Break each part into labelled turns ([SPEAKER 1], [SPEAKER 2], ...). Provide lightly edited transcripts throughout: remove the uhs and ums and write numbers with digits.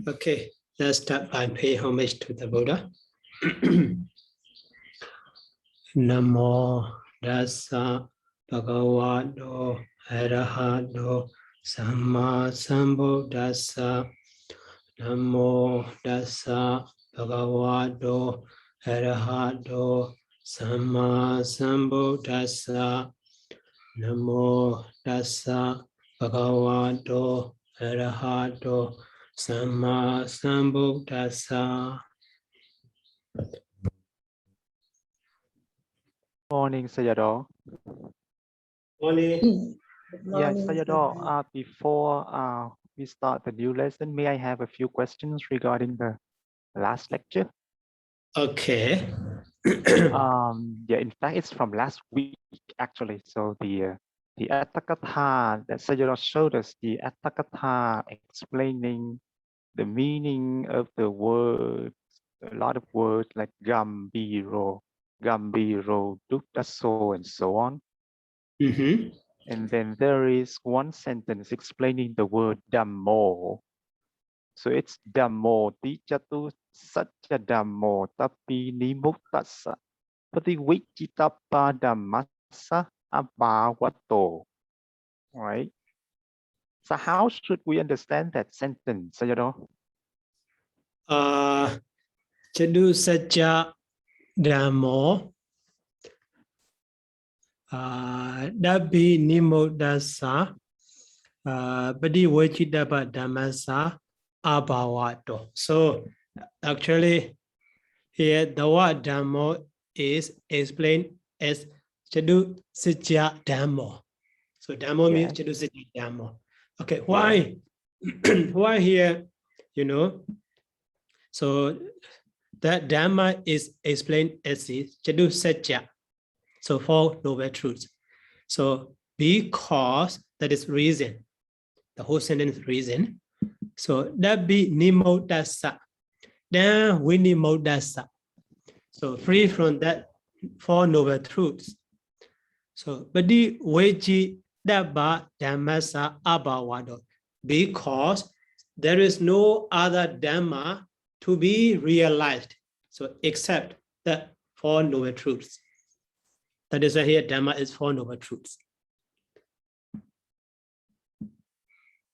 [SPEAKER 1] Okay, let's start by paying homage to the Buddha. Namo Dasa Bhagavato Arahato Samma Sambuddhassa. Namo Dasa Bhagavato Arahato Samma Sambuddhassa. Namo Dasa Bhagavato Arahato Samma Sambuddhassa.
[SPEAKER 2] Morning, Sayadaw.
[SPEAKER 1] Morning.
[SPEAKER 2] Yes, Sayadaw. Before we start the new lesson, may I have a few questions regarding the last lecture?
[SPEAKER 1] Okay.
[SPEAKER 2] Yeah, in fact, it's from last week actually. So the Atthakatha that Sayadaw showed us, the Atthakatha explaining the meaning of the words, a lot of words like Gambiro, Duktaso, and so on.
[SPEAKER 1] Mm-hmm.
[SPEAKER 2] And then there is one sentence explaining the word Dhammo. So it's Dhammo, Tijatu Satya Dhammo, Tapi Nimuktasa, Pati Vichitapa Dhammasa Abhavato. Right? So how should we understand that sentence, Sayadaw?
[SPEAKER 1] Chadu Satya Dhammo Dabbi Nimodasa Badi Vachidapa Dhammasa Abhavato. So actually here the word Dhammo is explained as Chadu Satya Dhammo. So Dhammo means Chadu Satya Dhammo. Okay, why? Why here, you know? So that Dhamma is explained as the Chadu Satya. So Four Noble Truths. So because that is reason, the whole sentence is reason. So that be Nimodasa. Then we Nimodasa. So free from that Four Noble Truths. So Badi Veji Dabba Dhammasa Abhavato. Because there is no other Dhamma to be realized. So except the Four Noble Truths. That is why here Dhamma is Four Noble Truths.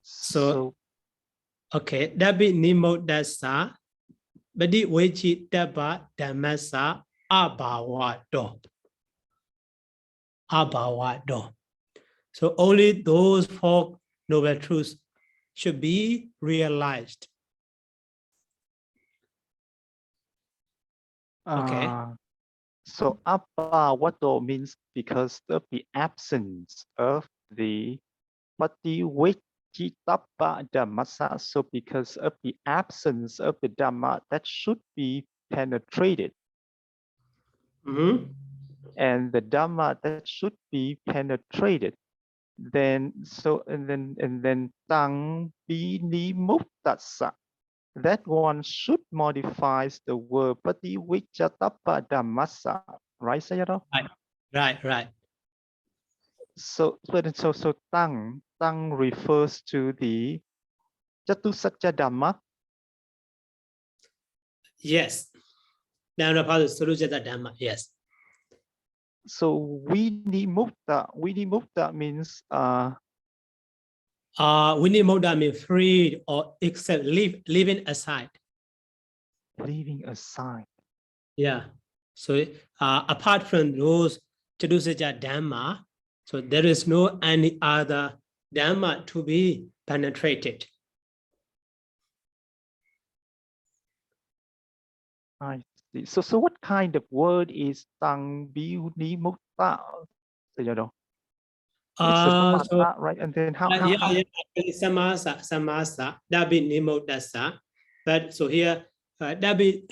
[SPEAKER 1] So okay, that be Nimodasa, Badi Veji Dabba Dhammasa Abhavato. Abhavato. So only those Four Noble Truths should be realized. Okay.
[SPEAKER 2] So Abhavato means because of the absence of the Pativichitapa Dhammasa. So because of the absence of the Dhamma that should be penetrated.
[SPEAKER 1] Mm-hmm.
[SPEAKER 2] And the Dhamma that should be penetrated. Then Tang Bini Muktasa. That one should modify the word Pativichitapa Dhammasa. Right, Sayadaw?
[SPEAKER 1] Right.
[SPEAKER 2] So Tang refers to the Chatusatya Dhamma.
[SPEAKER 1] Yes. Dhamma, yes.
[SPEAKER 2] So Vinimukta means
[SPEAKER 1] Vinimukta means free or except leaving aside.
[SPEAKER 2] Leaving aside.
[SPEAKER 1] Yeah. So apart from those Chatusatya Dhamma, so there is no any other Dhamma to be penetrated.
[SPEAKER 2] I see. So what kind of word is Tang Vinimukta? Sayadaw? It's a samatha, right? And then how?
[SPEAKER 1] Samasa, that be Nimodasa. But so here, that be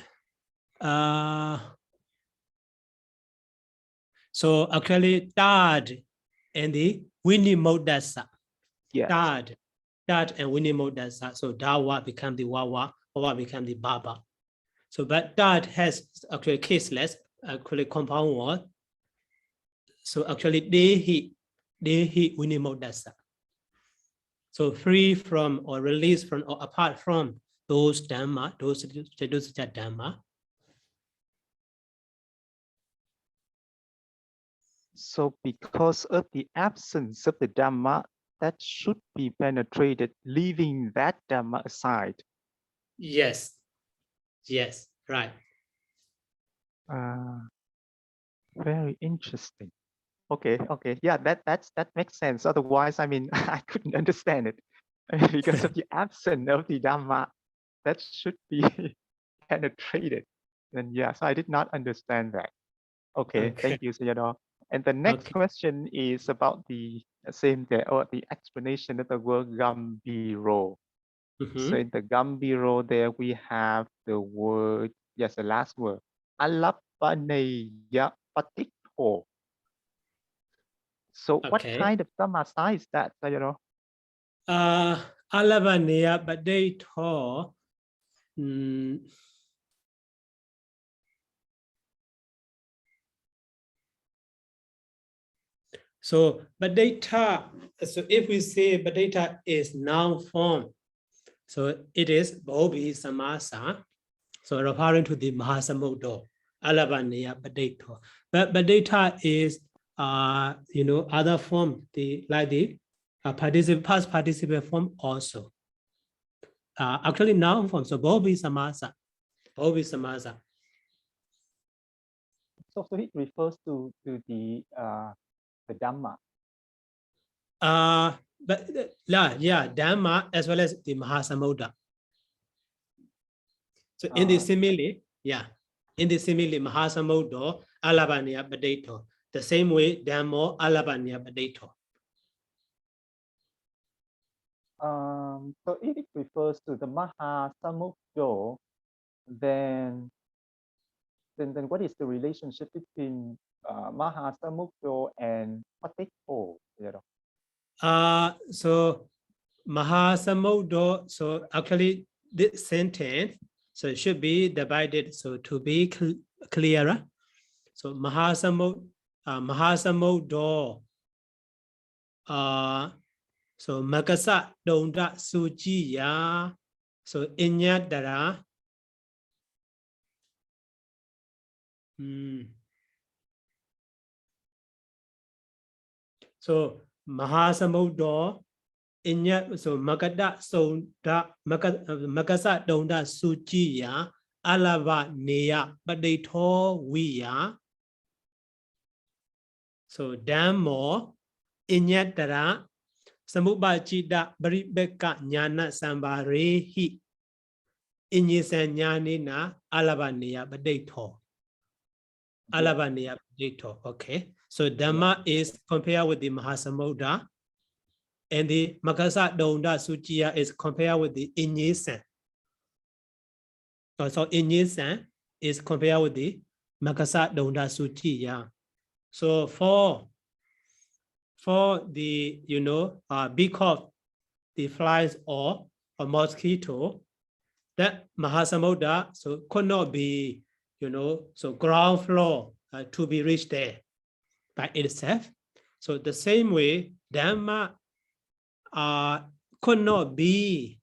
[SPEAKER 1] so actually Tad and the Vinimodasa.
[SPEAKER 2] Yes.
[SPEAKER 1] Tad and Vinimodasa. So Dawa become the Wawa become the Baba. So but Tad has actually caseless, actually compound word. So actually Dehi Vinimodasa. So free from or released from or apart from those Dhamma, those Chatusija Dhamma.
[SPEAKER 2] So because of the absence of the Dhamma, that should be penetrated, leaving that Dhamma aside.
[SPEAKER 1] Yes, yes, right.
[SPEAKER 2] Very interesting. Okay, yeah, that makes sense. Otherwise, I mean, I couldn't understand it because of the absence of the Dhamma that should be penetrated. And yeah, so I did not understand that. Okay, thank you, Sayadaw. And the next question is about the same day, or the explanation of the word gambiro. So in the gambiro there we have the word, yes, the last word, alapaneya patikho. So what kind of samasa is that, Sayadaw?
[SPEAKER 1] Alabaneya Badaitho. So Badaita, so if we say Badaita is noun form, so it is Bhobi Samasa, so referring to the Mahasamudra, Alabaneya Badaito. But Badaita is other form, like the past participle form also. Actually noun form, so Bhobi Samasa. Bhobi Samasa.
[SPEAKER 2] So it refers to the Dhamma.
[SPEAKER 1] But yeah, Dhamma as well as the Mahasamudra. So in the simile, in the simile, Mahasamudra, Alabanya Badaito. The same way, Dhammo, Alabanya Badaito.
[SPEAKER 2] So if it refers to the Mahasamudra, then what is the relationship between Mahasamudra and Patikho?
[SPEAKER 1] So Mahasamudra, so actually this sentence, so it should be divided, so to be clearer. So Mahasamudra, so Makasa Donda Sujiya, so Inyadara. So Mahasamudra, Inya, so Makada Sonda, Makasa Donda Sujiya, Alava Neya, Badaito Viya. So Dhammo, Inyadara, Samubachida Baribeka Nyana Sambarehi, Inyisanyanina, Alavanea Badaito. Alavanea Badaito. Okay. So Dhamma is compared with the Mahasamudra, and the Makasa Donda Sujiya is compared with the Inyisan. So Inyisan is compared with the Makasa Donda Sujiya. So for the because the flies or a mosquito, that Mahasamudra so could not be so ground floor to be reached there by itself. So the same way Dhamma could not be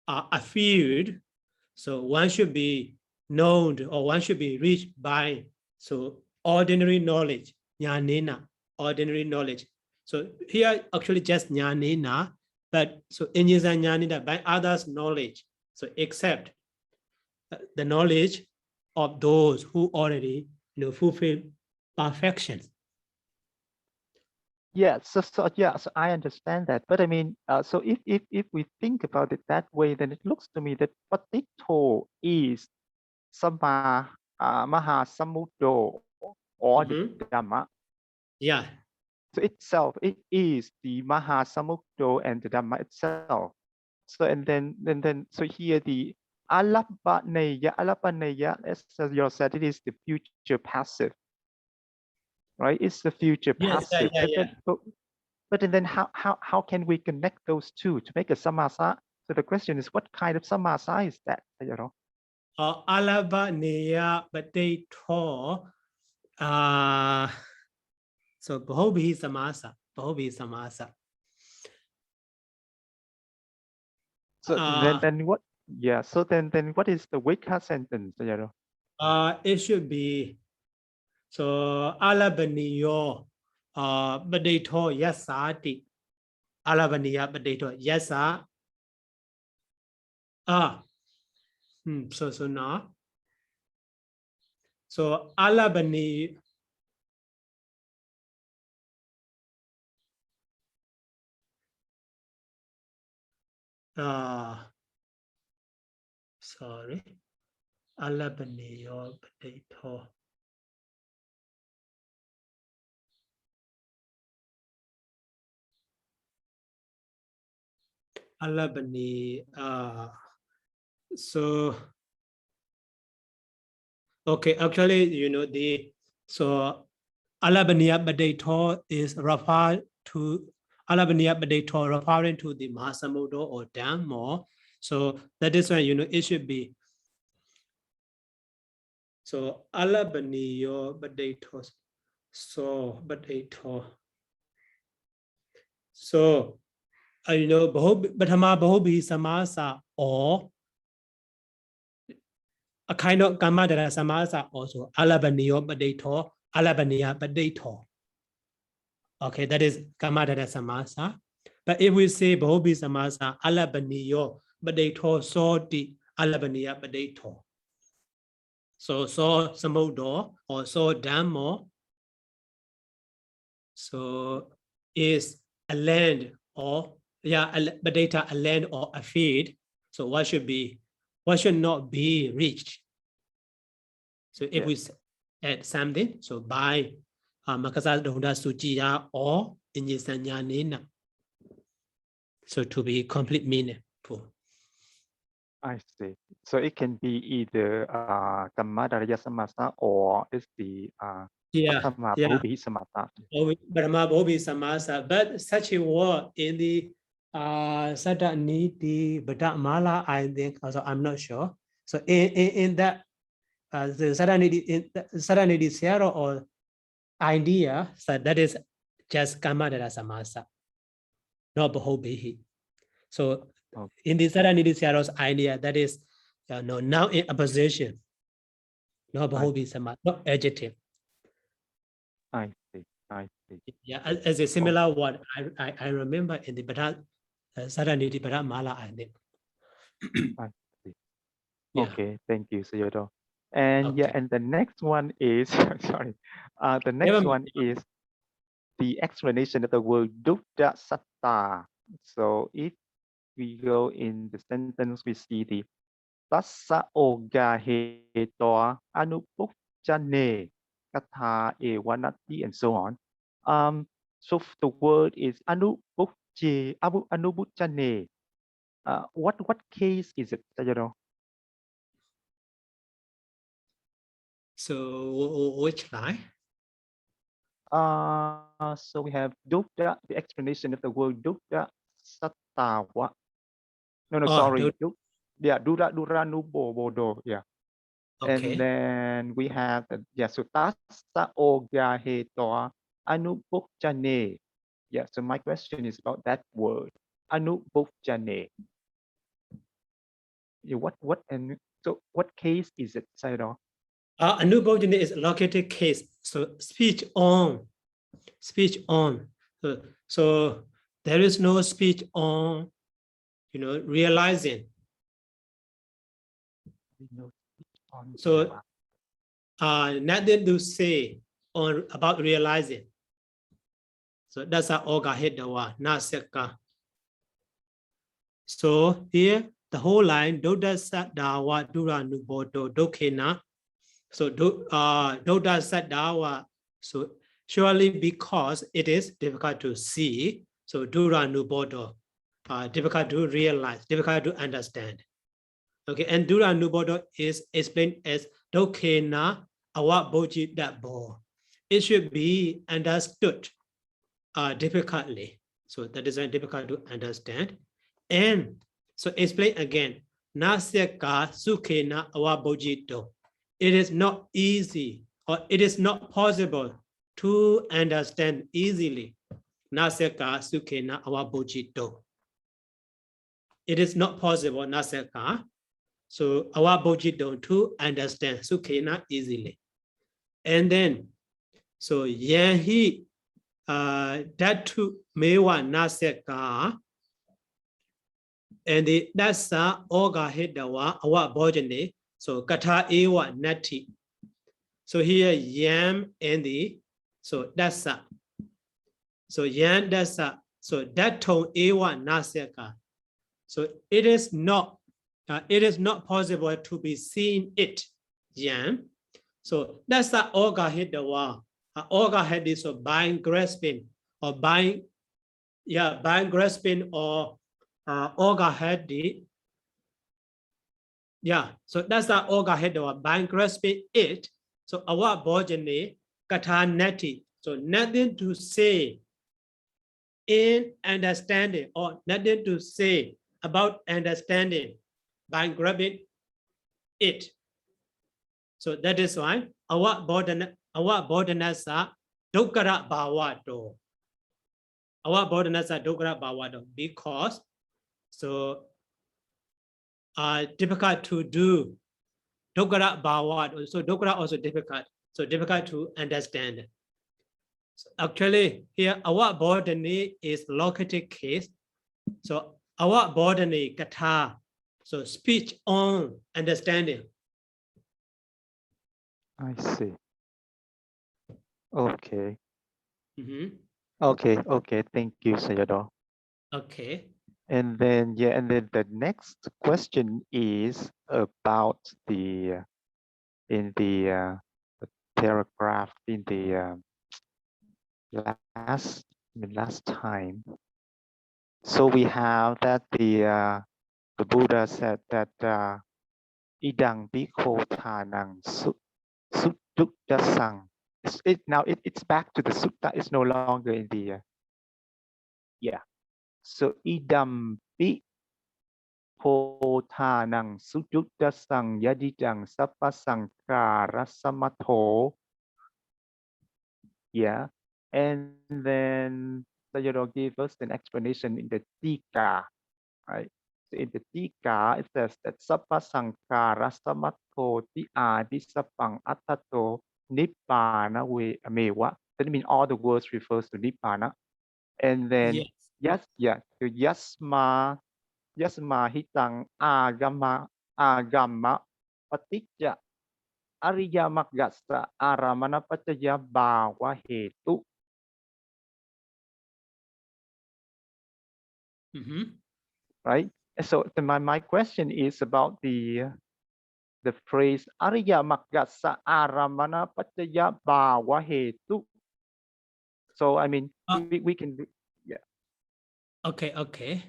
[SPEAKER 1] a field, so one should be known or one should be reached by so ordinary knowledge, jnanena, ordinary knowledge. So here actually just jnanena, but so inyasa jnanena by others' knowledge. So except the knowledge of those who already fulfill perfection.
[SPEAKER 2] Yeah, so I understand that. But I mean, so if we think about it that way, then it looks to me that Patikho is Mahasamudra or the Dhamma.
[SPEAKER 1] Yeah.
[SPEAKER 2] So itself, it is the Mahasamudra and the Dhamma itself. So and then so here the alapaneya, as you said, it is the future passive, right? It's the future passive. But then how can we connect those two to make a samasa? So the question is, what kind of samasa is that?
[SPEAKER 1] Alapaneya Badaito. So Bhobi Samasa. Bhobi Samasa.
[SPEAKER 2] So then what Yeah. So then what is the Wicca sentence, Sayadaw?
[SPEAKER 1] It should be so alabaniyo badito yasati alabaniya badito yasa so now so alabani sorry alabaniyo badito alabani so okay, actually, you know, so Alabaniya Badaito is referred to Alabaniya Badaito referring to the Mahasamudra or dam more. So that is why, you know, it should be so Alabaniyo Badaito. So Badaito. So you know, Batama Bahobi Samasa or a kind of Gamadara Samasa also Alabaniyo Badaito, Alabaniya Badaito. Okay, that is Gamadara Samasa. But if we say Bahobi Samasa, Alabaniyo Badaito Soti Alabaniya Badaito. So Samodo or so Damo. So is a land or Badaita a land or a field. So what should not be reached? So if we add something, so by Makasa Donda Sujiya or Injisanyanina. So to be complete meaningful.
[SPEAKER 2] I see. So it can be either Kammadaraya Samasa or it's the Pathama Bhubi Samasa.
[SPEAKER 1] Brahma Bhobi Samasa, but such a word in the Sadaniti Mala, I think, also I'm not sure. So in that the Sadaniti Zero or idea, so that is just Kamadara Samasa, not Bhobi. So in the Sadaniti Zero's idea, that is now in a position, not Bhobi Samasa, not adjective.
[SPEAKER 2] I see.
[SPEAKER 1] Yeah, as a similar word, I remember in the Saraniti Mala, I think.
[SPEAKER 2] I see.
[SPEAKER 1] Yeah.
[SPEAKER 2] Okay, thank you, Sayadaw. And
[SPEAKER 1] Okay.
[SPEAKER 2] and the next one is sorry. The next one is the explanation of the word dukkha satta. So if we go in the sentence, we see the tassa oga hetoa anupukkane katha evanati and so on. So the word is anupukkane. What case is it, Sayadaw?
[SPEAKER 1] So which line?
[SPEAKER 2] So we have dukkha, the explanation of the word dukkha sattawa. No, sorry. Duranubodo. Yeah.
[SPEAKER 1] Okay.
[SPEAKER 2] And then we have so tassa oga hetoa anupukkane. Yeah. So my question is about that word, anupukkane. Yeah, what case is it, Sayadaw?
[SPEAKER 1] Anubodhini is located case. So speech on. So there is no speech on, realizing. So nothing to say on about realizing. So that's a oga hedawa, naseka. So here the whole line doda sadawa duranubodo dokena. So doda sadawa. So surely because it is difficult to see. So duranubodo, difficult to realize, difficult to understand. Okay, and duranubodo is explained as dokena awa boji dabo. It should be understood difficultly. So that is difficult to understand. And so explain again. Nasyaka sukhena awabojito. It is not easy or it is not possible to understand easily. Nasyaka sukhena awabojito. It is not possible, Nasyaka, So our Bojito to understand Sukhena easily. And then, so Yanhi Datu Mewa Naseka and the Dasa Oga Hidawa, our Bojane, so Kata Ewa Nati. So here Yam and the so Dasa. So Yan Dasa, so that tone Ewa Naseka. So it is not possible to be seen it. Yan. So that's the Oga hit the wall. Oga head is so buying grasping or buying grasping or Oga head the so that's the Oga head or buying grasping it. So our bojane kata neti. So nothing to say in understanding or nothing to say about understanding by grabbing it. So that is why our bodhanasa dukkara bhavato. Our bodhanasa dukkara bhavato, because so difficult to do dukkara bhavato. So dukkara also difficult. So difficult to understand. So actually here our bodhani is located case. So our bodhani katha. So speech on understanding.
[SPEAKER 2] I see. Okay.
[SPEAKER 1] Mm-hmm.
[SPEAKER 2] Okay. Thank you, Sayadaw.
[SPEAKER 1] Okay.
[SPEAKER 2] And then the next question is about the in the paragraph in the last time. So we have that the Buddha said that idang bhikkho thanang suttuktasang. It's back to the sutta. It's no longer in the So idam bhikkho thanang suttuktasang yadidang sappasangkara samatho. Yeah, and then Sayadaw gave us an explanation in the Tika, right? So in the Tika, it says that Sappa Sankara Samatho Ti Adisapang Atato Nibbana Mewa. That means all the words refers to Nibbana. And then to Yasma Hitang Agama Paticca Ariya Maggassa Aramana Pacaya Bhava Hetu. Right? So my question is about the phrase Ariya Maggassa Aramana Pacaya Bhava Hetu. So I mean we can
[SPEAKER 1] Okay.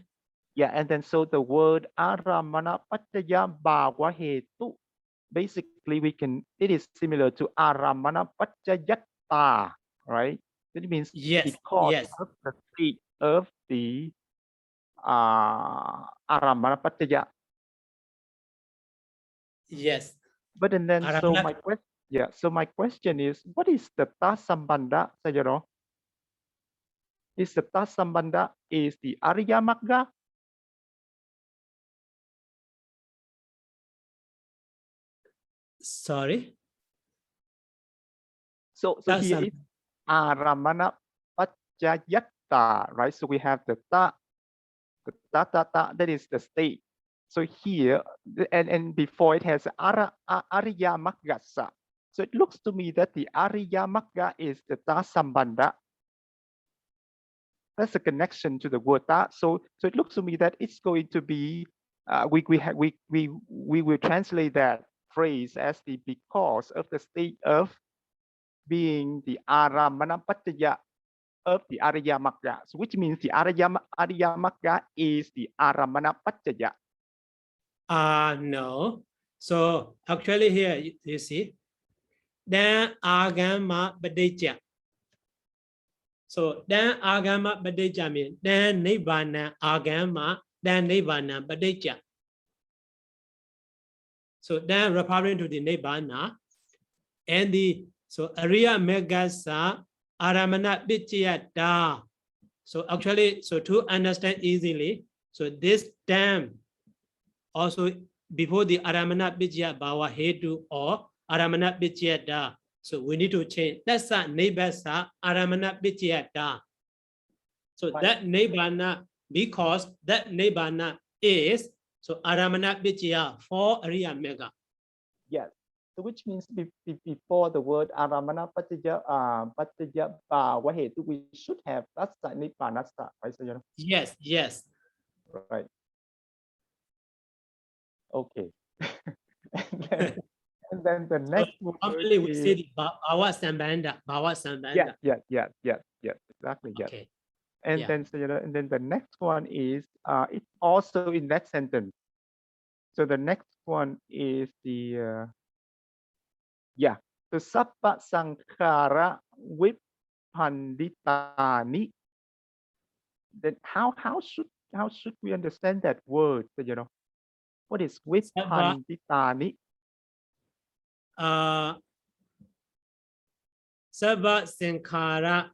[SPEAKER 2] Yeah, and then so the word Aramana Pacaya Bhava Hetu, basically it is similar to Aramana Pacayatta, right? That means because of the state of the Aramana Pacaya.
[SPEAKER 1] Yes.
[SPEAKER 2] But and then so my question is, what is the Tasambandha, Sayadaw? Is the Tasambandha is the Ariya Magga?
[SPEAKER 1] Sorry.
[SPEAKER 2] So here is Aramana Pacayatta, right? So we have the ta, that is the state. So here, and before it has Ariya Maggassa. So it looks to me that the Ariya Magga is the Tasambandha. That's a connection to the word ta. So it looks to me that it's going to be we will translate that phrase as the because of the state of being the Aramana Pacaya of the Ariya Magga. So which means the Ariya Magga is the Aramana Pacaya.
[SPEAKER 1] No. So actually here you see, then agama badija. So then agama badija means then nibbana agama, then nibbana badija. So then referring to the nibbana and the so Ariya Maggassa Aramana Piṭaka. So actually, so to understand easily, so this term also before the Aramana Pichya Bhava Hetu or Aramana Pichya Da. So we need to change. That's a Nibbasa Aramana Pichya Da. So that Nibbana, because that Nibbana is so Aramana Pichya for Ariya Mega.
[SPEAKER 2] Yes. So which means before the word aramana paccaya bhava hetu, we should have tassa nibbanassa, right? So,
[SPEAKER 1] Yes, yes.
[SPEAKER 2] right. Okay. and then the next word
[SPEAKER 1] Normally we
[SPEAKER 2] is,
[SPEAKER 1] say the Bhava Sambandha.
[SPEAKER 2] yeah, exactly, yes.
[SPEAKER 1] Okay.
[SPEAKER 2] And
[SPEAKER 1] Yeah.
[SPEAKER 2] then, so, and then the next one is, it's also in that sentence. So the next one is the, the Sabba Sankhara Vipanditani. Then how should we understand that word? So, what is Vipanditani?
[SPEAKER 1] Sabba Sankhara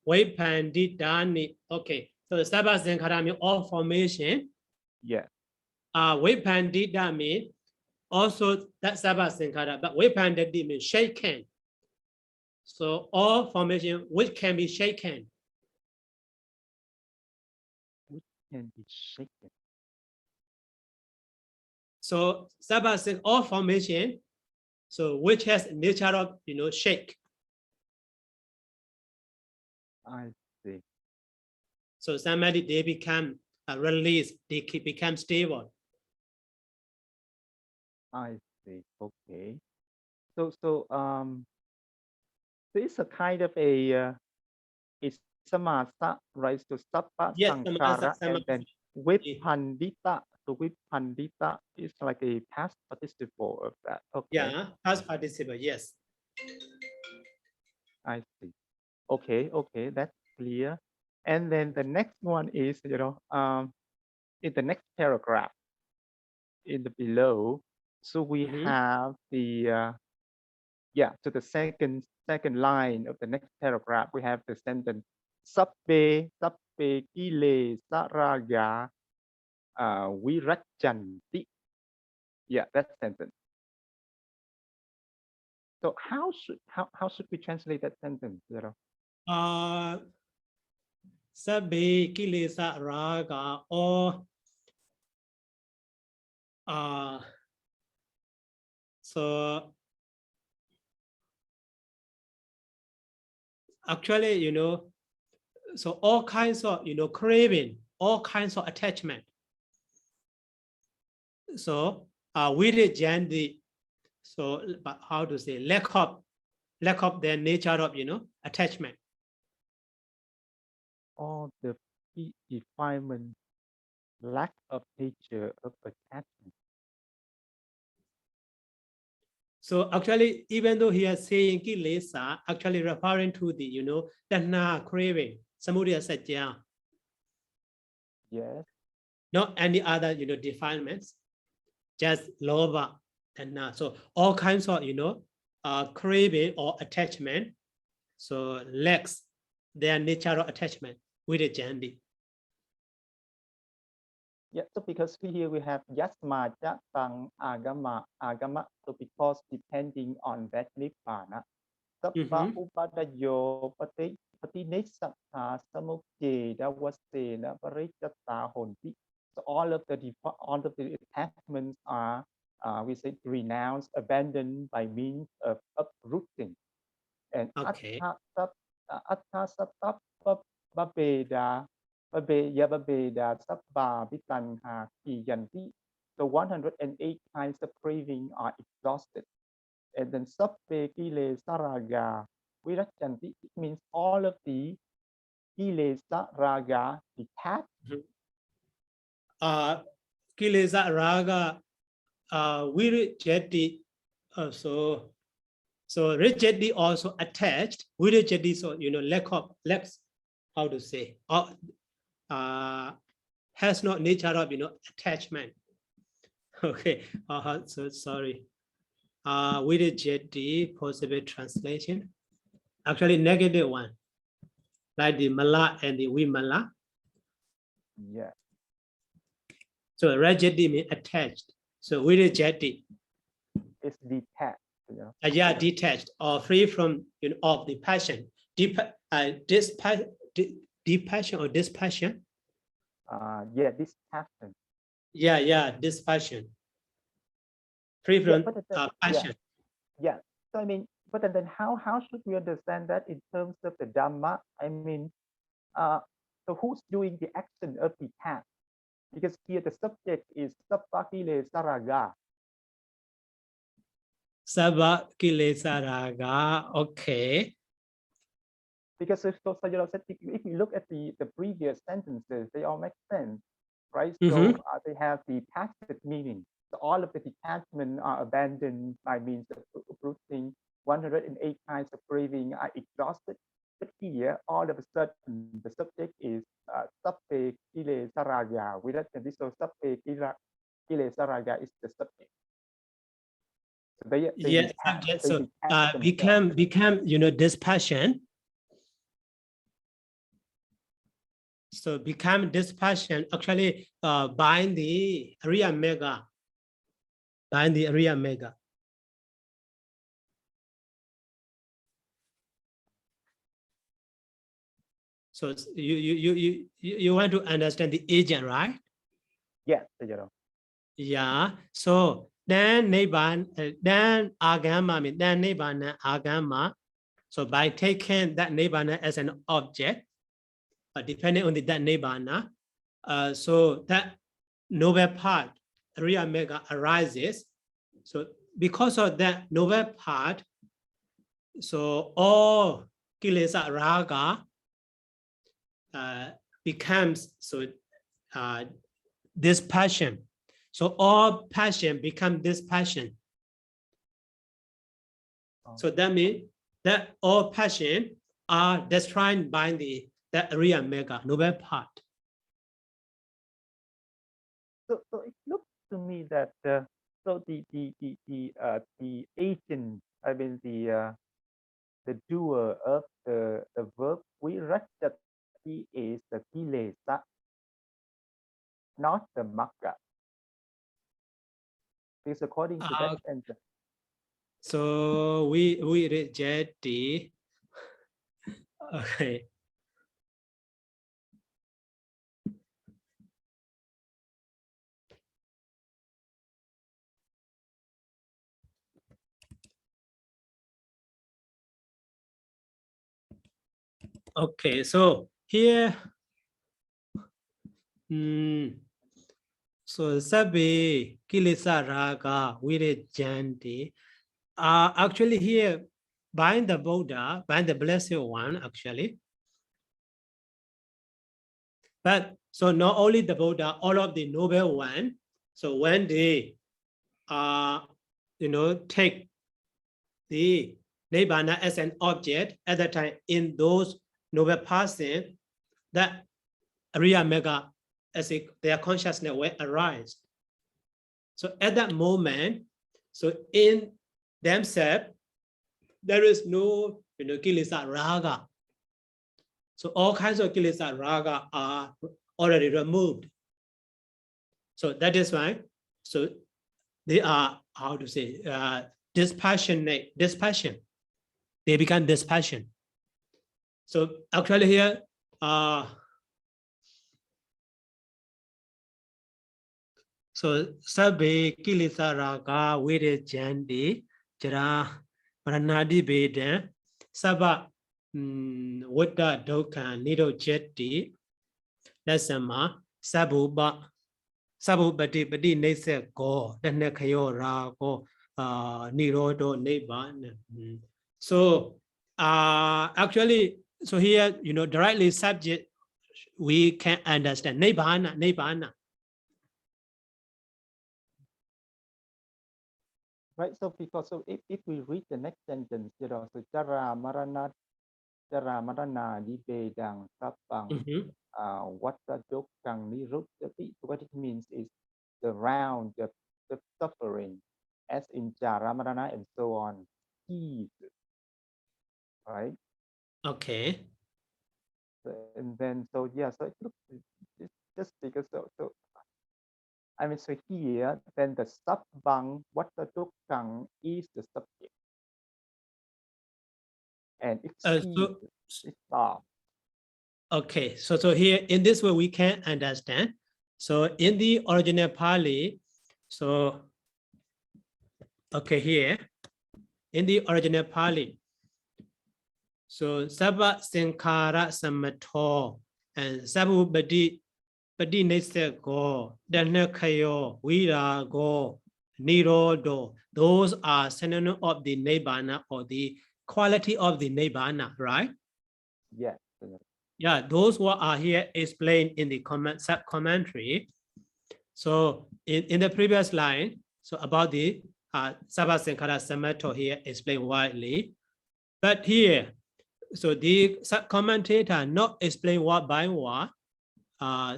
[SPEAKER 1] Vipanditani. Okay. So the Sabba Sankhara means all formation.
[SPEAKER 2] Yeah.
[SPEAKER 1] Vipandita means also that Sabba Sankhara, but Vipanditi means shaken. So all formation which can be shaken.
[SPEAKER 2] Which can be shaken.
[SPEAKER 1] So Sabba Sankhara, all formation, so which has nature of shake.
[SPEAKER 2] I see.
[SPEAKER 1] So somebody they become released, they become stable.
[SPEAKER 2] I see. Okay. So it's a kind of a it's samasa, right? So Sabba
[SPEAKER 1] Yes,
[SPEAKER 2] Sankhara, and then Vipandita. So Vipandita is like a past participle of that. Okay.
[SPEAKER 1] Yeah, past participle, yes.
[SPEAKER 2] I see. Okay, that's clear. And then the next one is, in the next paragraph, in the below. So we have the so the second line of the next paragraph, we have the sentence Sabbe kile saraga virachanti. Yeah, that sentence. So how should we translate that sentence?
[SPEAKER 1] Sabbe kilesa raga or so actually, so all kinds of, craving, all kinds of attachment. So with the so but how to say lack of their nature of, attachment.
[SPEAKER 2] All the defilement, lack of nature of attachment.
[SPEAKER 1] So actually, even though he is saying kilesa, actually referring to the, tanha craving, samudaya satya.
[SPEAKER 2] Yes.
[SPEAKER 1] Not any other, defilements, just lobha, tanha. So all kinds of, craving or attachment. So lacks their nature of attachment with the jandi.
[SPEAKER 2] Yeah, so because here we have yasma jatang agama, so because depending on that nibbana, sabba upadayo patinessata samukjeda vasena parichatta honti. So all of the attachments are we say renounced, abandoned by means of uprooting. And
[SPEAKER 1] Okay.
[SPEAKER 2] atta babeda babeda sabba vitanha kiyanti. The 108 kinds of craving are exhausted. And then sabbe kile saraga virachanti, it means all of the kilesa raga detach.
[SPEAKER 1] Kilesa raga virajati, so rajati also attached. Virajati, so lacks, how to say, has no nature of attachment. Okay, so sorry. Virajati, possible translation. Actually, negative one, like the mala and the vimala.
[SPEAKER 2] Yeah.
[SPEAKER 1] So rajati means attached. So we reject it.
[SPEAKER 2] It's detached. You know?
[SPEAKER 1] Yeah, detached or free from of the passion. Dispassion or dispassion.
[SPEAKER 2] Yeah, this passion.
[SPEAKER 1] Yeah, dispassion. Free from passion.
[SPEAKER 2] Yeah. So I mean, but then how should we understand that in terms of the Dhamma? I mean, so who's doing the action of detach? Because here the subject is Sabba Kilesa Raga.
[SPEAKER 1] Sabba Kilesa Raga. Okay.
[SPEAKER 2] Because if Sayadaw said, if you look at the previous sentences, they all make sense, right? So they have the tacit meaning. So all of the detachment are abandoned by means of uprooting. 108 kinds of craving are exhausted. But here, all of a sudden, the subject is Sabbe Kilesa Raga. With that, so Sabbe Kilesa Raga is the subject. So they
[SPEAKER 1] yes,
[SPEAKER 2] detach,
[SPEAKER 1] so
[SPEAKER 2] become
[SPEAKER 1] dispassion. So become dispassion actually bind the Ariya Mega. Bind the Ariya Mega. So you want to understand the agent, right?
[SPEAKER 2] Yes, Sayadaw.
[SPEAKER 1] Yeah. So then Nibbana, then Agama, then Nibbana Agama. So by taking that Nibbana as an object, depending on that Nibbana, so that noble part, Ariya Mega arises. So because of that noble part, so all Kilesa Raga becomes this passion. So all passion become this passion. So that means that all passion are destroyed by the Ariya Mega noble part.
[SPEAKER 2] So it looks to me that so the agent, I mean the doer of the verb virajati is the kilesa, not the magga. Because according to that sentence.
[SPEAKER 1] So we reject the okay. Okay, so here, so Sabbe Kilesa Raga Virajanti. Actually here, by the Buddha, by the Blessed One, actually. But so not only the Buddha, all of the Noble One. So when they take the Nibbana as an object at that time in those noble person, that Ariya Mega as their consciousness will arise. So at that moment, so in themselves, there is no Kilesa Raga. So all kinds of Kilesa Raga are already removed. So that is why, so they are, how to say, dispassionate. They become dispassion. So actually here, so Sabbe Kilesa Raga Virajanti Jara Pranadi Vedan Sabba Vada Dokha Nido Jeti Dasama Sabubati Pati Nese Go Danakayo Rago Nirodo Nibbana. So actually, so here, directly subject, we can understand Nibbana.
[SPEAKER 2] Right, so because if we read the next sentence, so Jara Marana Dibedang Sapang Wata Dokang Niruddhati. What it means is the round of suffering, as in Jara Marana and so on. Cease, right?
[SPEAKER 1] Okay.
[SPEAKER 2] And then so yeah, so it looks just because so I mean, so here, then the sabbang vatadukkhang is the subject. And exceed is stop.
[SPEAKER 1] Okay, so here in this way we can understand. So in the original Pāli, so okay, here in the original Pāli, so sabba sankhara samatho and sabbu pati nesekko danakayo virago nirodo, those are synonym of the nibbana or the quality of the nibbana, right?
[SPEAKER 2] Yes.
[SPEAKER 1] Yeah, those what are here explained in the sub-commentary. So in the previous line, so about the sabba sankhara samatho here explained widely. But here, so the commentator not explain word by word.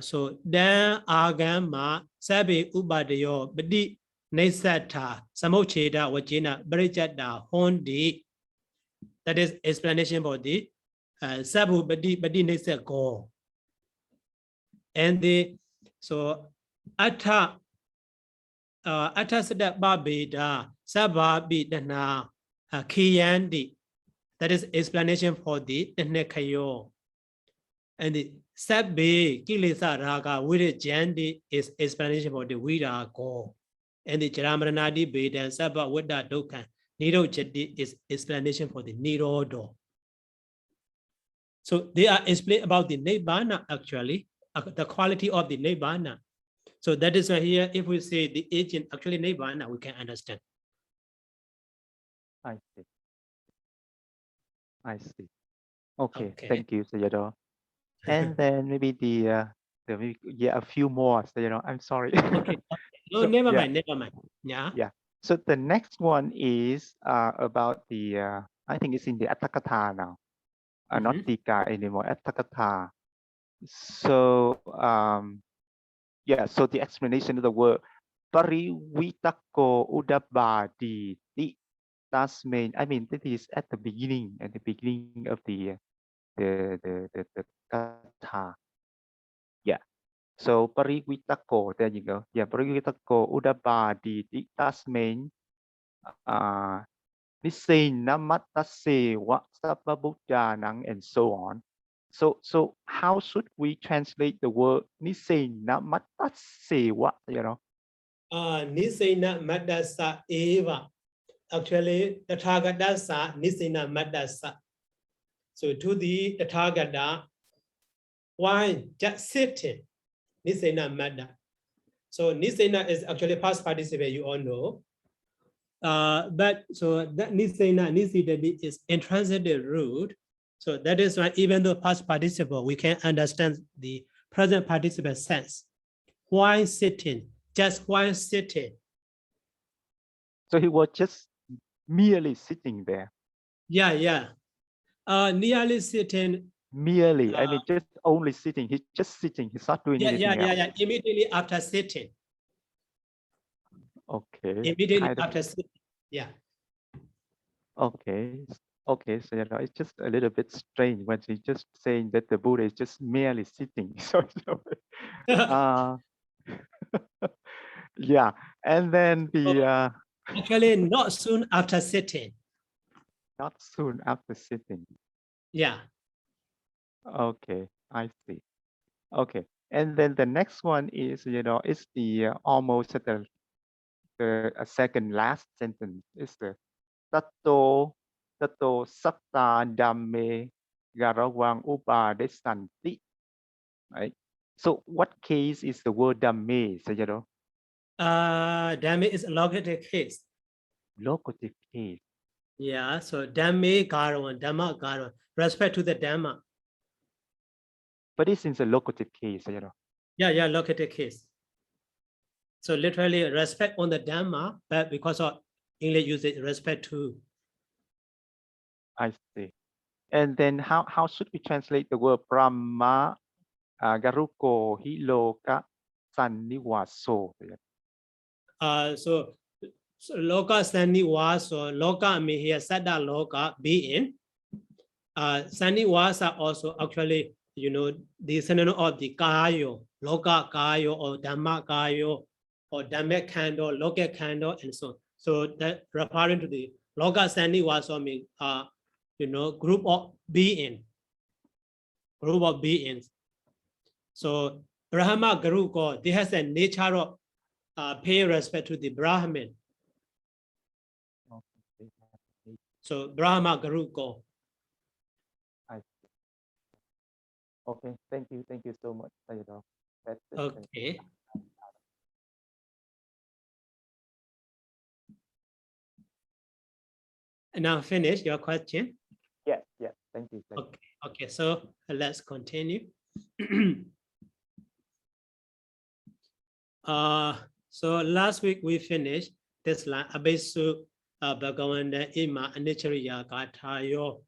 [SPEAKER 1] So then agama sabi ubadayo badi nesata samocheda wajina barijata hondi. That is explanation for the sabu badi nesa go. And the so atta sada babeda sabba bidana kiyandi. That is explanation for the nekayo. And the sabbe kilesa raga virijandi is explanation for the virago. And the jaramranadi beda and sabba wada dokkan niro chati is explanation for the nirodo. So they are explained about the nibbana actually, the quality of the nibbana. So that is why here, if we say the agent actually nibbana, we can understand.
[SPEAKER 2] I see. I see. Okay. Thank you, Sayadaw. And then maybe a few more, Sayadaw. I'm sorry.
[SPEAKER 1] Okay. No, so, never mind. Yeah.
[SPEAKER 2] Yeah. So the next one is about the I think it's in the Atthakatha now. Not Tika anymore, Atthakatha. So yeah, so the explanation of the word Pariviṭako udabadi. That's mean, I mean, that is at the beginning of the katha. Yeah. So Pariviṭako, there you go. Yeah, Pariviṭako udabadi. That's mean Nisena Sabbabuddanang and so on. So how should we translate the word Nisena Mattasewa, you know?
[SPEAKER 1] Nisena Maddasa Eva. Actually, the Tathāgatassa Nisena Maddasa. So to the Tathāgata, why just sitting? Nisena Madda. So Nisena is actually past participle, you all know. But so that Nisena Nisidadi is intransitive root. So that is why even though past participle, we can understand the present participle sense. Why sitting? Just while sitting.
[SPEAKER 2] So he was just merely sitting there.
[SPEAKER 1] Yeah. Nearly sitting.
[SPEAKER 2] Merely, I mean, just only sitting. He's just sitting. He's not doing anything else.
[SPEAKER 1] Yeah. Immediately after sitting.
[SPEAKER 2] Okay.
[SPEAKER 1] Immediately after sitting. Yeah.
[SPEAKER 2] Okay. Okay, so it's just a little bit strange when he's just saying that the Buddha is just merely sitting. So yeah, and then the
[SPEAKER 1] actually not soon after sitting.
[SPEAKER 2] Not soon after sitting.
[SPEAKER 1] Yeah.
[SPEAKER 2] Okay, I see. Okay, and then the next one is, it's the almost at the second last sentence. It's the tato satta dhamme garawang upadesanti. Right. So what case is the word dhamme, Sayadaw?
[SPEAKER 1] Dhamme is a locative case.
[SPEAKER 2] Locative case.
[SPEAKER 1] Yeah, so dhamme garawan, dhamma garawan, respect to the dhamma.
[SPEAKER 2] But it's in the locative case, Sayadaw.
[SPEAKER 1] Yeah, locative case. So literally respect on the dhamma, but because of English usage, respect to.
[SPEAKER 2] I see. And then how should we translate the word brahma garuko hiloka sannivaso?
[SPEAKER 1] So loka sannivaso, loka mean here sada loka being. Sanniwasa also actually, the synonym of the kayo, loka kayo or dhamma kayo. or mahākhandhako, mahāvaggapāḷi, and so on. So that referring to the loka sani was mean group of beings. So brahmayācanakathā, this has a nature of pay respect to the Brahmin. So brahmayācanakathā.
[SPEAKER 2] Okay, thank you so much, Sayadaw.
[SPEAKER 1] Okay. Now finish your question.
[SPEAKER 2] Yes, thank you.
[SPEAKER 1] Okay, so let's continue. So last week we finished this line, Abesu Bhagavanda Ima Issariya Gathayo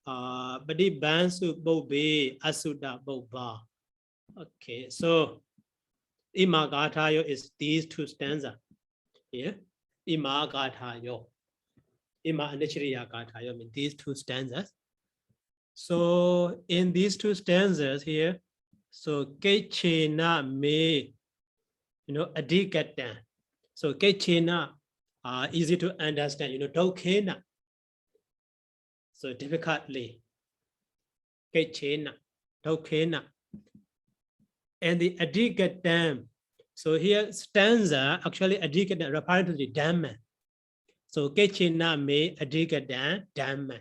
[SPEAKER 1] Badi Bansu Bobe Asuda Boba. Okay, so Ima Gathayo is these two stanzas here. Ima Gathayo. Ima Issariya Gathayo mean these two stanzas. So in these two stanzas here, so Kechena me, adikatan. So Kechena, easy to understand, Dokena. So difficultly. Kechena, Dokena. And the adikatan. So here stanza, actually adikatan referring to the Dhamma. So Kechena me adikatan Dhamma.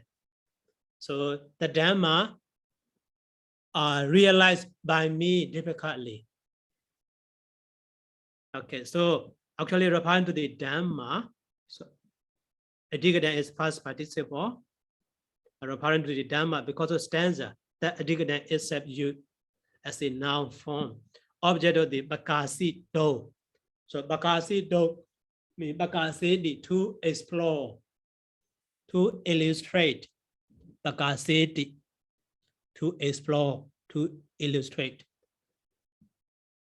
[SPEAKER 1] So the Dhamma are realized by me difficultly. Okay, so actually referring to the Dhamma, so adhikata is past participle, referring to the Dhamma because of stanza, that adhikata is used as a noun form. Object of the bakasi do. So bakasi do means bakasi to explore, to illustrate. Bakasi to explore, to illustrate.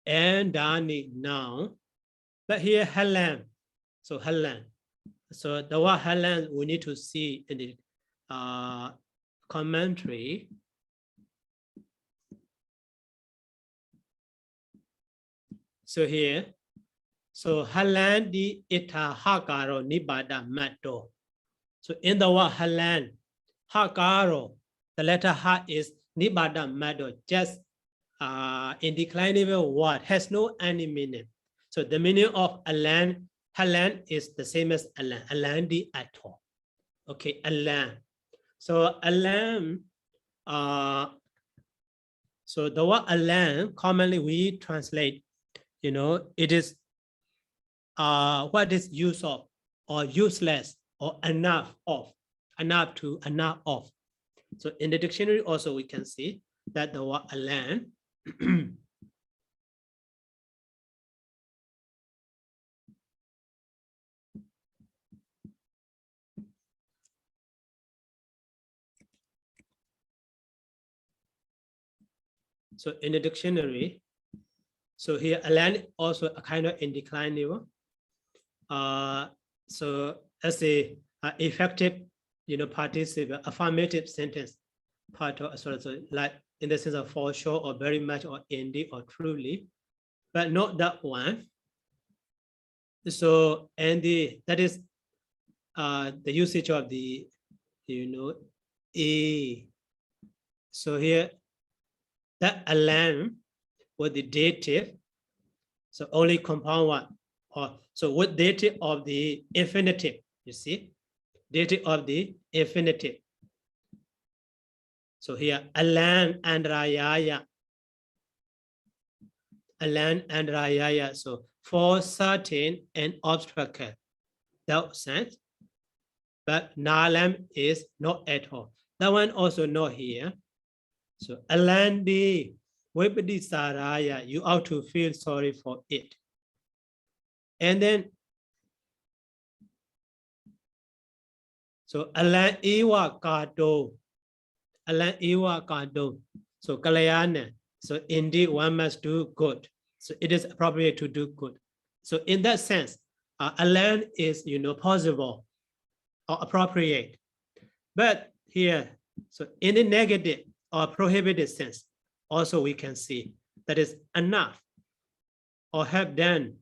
[SPEAKER 1] And Dani now, but here Helen. So Helen. So the word Helen we need to see in the commentary. So here, so Helen di ita hakaro nibada matto. So in the word Helen, hakaro, the letter ha is nibada matto, just indeclinable word, has no any meaning. So the meaning of Alan, Halan is the same as Alan, Alan di ato. Okay, Alan. So Alan, so the word Alan, commonly we translate, it is what is use of, or useless, or enough of, enough to, enough of. So in the dictionary also we can see that the word Alan so in the dictionary, so here Alan also a kind of indeclinable. So as a effective, participle, affirmative sentence part of so like in the sense of for sure or very much or indeed or truly, but not that one. So and that is the usage of the a. So here that Alan with the dative, so only compound one, or so with dative of the infinitive, you see, dative of the infinitive. So here Alan and Rayaya, Alan and Rayaya. So for certain and obstacle, that sense, but Nalam is not at all. That one also not here. So Alan di Vipadi Saraya, you ought to feel sorry for it. And then, so Alan Iwa Kado, Alan Iwa Kado, so Kalayana, so indeed one must do good. So it is appropriate to do good. So in that sense, Alan is, possible or appropriate. But here, so in the negative or prohibited sense, also we can see that is enough or have done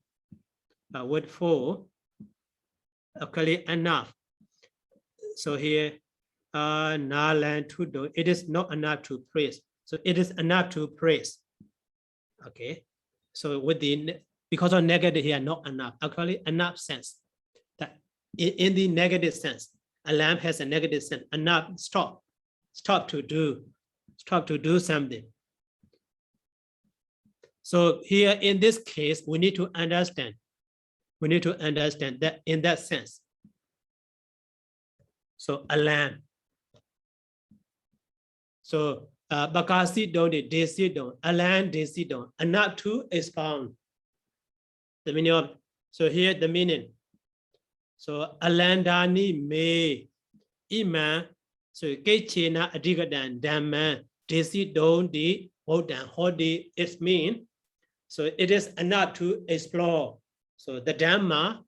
[SPEAKER 1] word for, actually enough. So here, nalan to do, it is not enough to praise. So it is enough to praise. Okay. So with the, because of negative here, not enough, actually enough sense. That in the negative sense, a lamb has a negative sense, enough, stop to do something. So here in this case, we need to understand that in that sense. So a lamb. So bakasi don't they sit down, a lamb they sit down, enough to expound the meaning of, so here the meaning. So alandani me iman, so kechena adigadan dhamma desi don di bodan hodi, it mean, so it is enough to explore. So the dhamma,